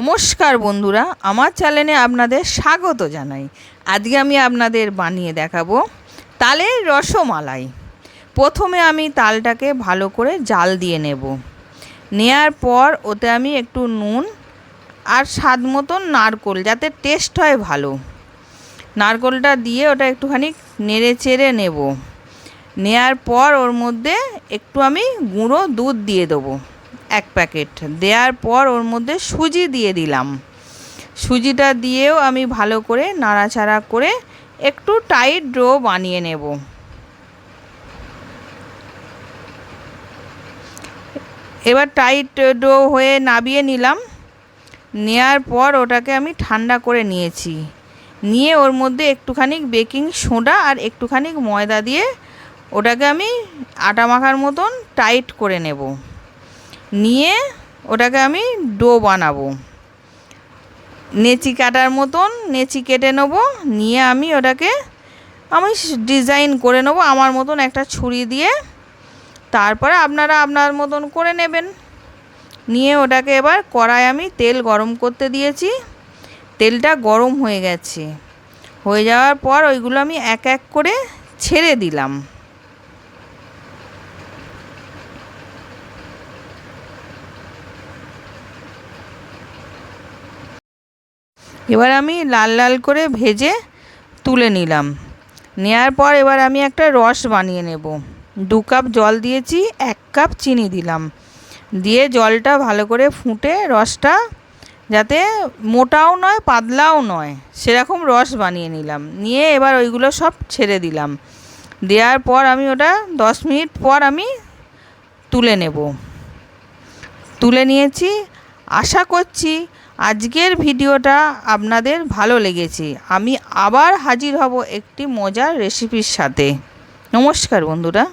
নমস্কার বন্ধুরা, আমার চ্যানেলে আপনাদের স্বাগত জানাই। আজকে আমি আপনাদের বানিয়ে দেখাবো তালের রসমালাই। প্রথমে আমি তালটাকে ভালো করে জাল দিয়ে নেব। নেয়ার পর ওতে আমি একটু নুন আর স্বাদ মতন নারকেল, যাতে টেস্ট হয় ভালো, নারকেলটা দিয়ে ওটা একটুখানি নেড়ে চেড়ে নেব। নেয়ার পর ওর মধ্যে একটু আমি গুঁড়ো দুধ দিয়ে দেবো, 1 প্যাকেট। দেওয়ার পর ওর মধ্যে সুজি দিয়ে দিলাম। সুজিটা দিয়েও আমি ভালো করে নাড়াচাড়া করে একটু টাইট ডো বানিয়ে নেব। এবার টাইট ডো হয়ে নাবিয়ে নিলাম। নেওয়ার পর ওটাকে আমি ঠান্ডা করে নিয়েছি। নিয়ে ওর মধ্যে একটুখানি বেকিং সোডা আর একটুখানি ময়দা দিয়ে ওটাকে আমি আটা মাখার মতন টাইট করে নেব। নিয়ে ওটাকে আমি ডো বানাবো, নেচি কাটার মতন নেচি কেটে নেব। নিয়ে আমি ওটাকে ডিজাইন করে নেব আমার মতন একটা ছুরি দিয়ে। তারপরে আপনারা আপনার মতন করে নেবেন। নিয়ে ওটাকে এবার কড়াই আমি তেল গরম করতে দিয়েছি। তেলটা গরম হয়ে গেছে। হয়ে যাওয়ার পর ওইগুলো আমি এক এক করে ছেড়ে দিলাম। এবার আমি লাল লাল করে ভেজে তুলে নিলাম। নেয়ার পর এবার আমি একটা রস বানিয়ে নেব। 2 কাপ জল দিয়েছি, 1 কাপ চিনি দিলাম। দিয়ে জলটা ভালো করে ফুটে রসটা যাতে মোটাও নয় পাতলাও নয় সেরকম রস বানিয়ে নিলাম। নিয়ে এবার ওইগুলো সব ছেড়ে দিলাম। দেওয়ার পর আমি ওটা 10 মিনিট পর আমি তুলে নেব। তুলে নিয়েছি। আশা করছি আজকের ভিডিওটা আপনাদের ভালো লেগেছে। আমি আবার হাজির হব একটি মজার রেসিপির সাথে। নমস্কার বন্ধুরা।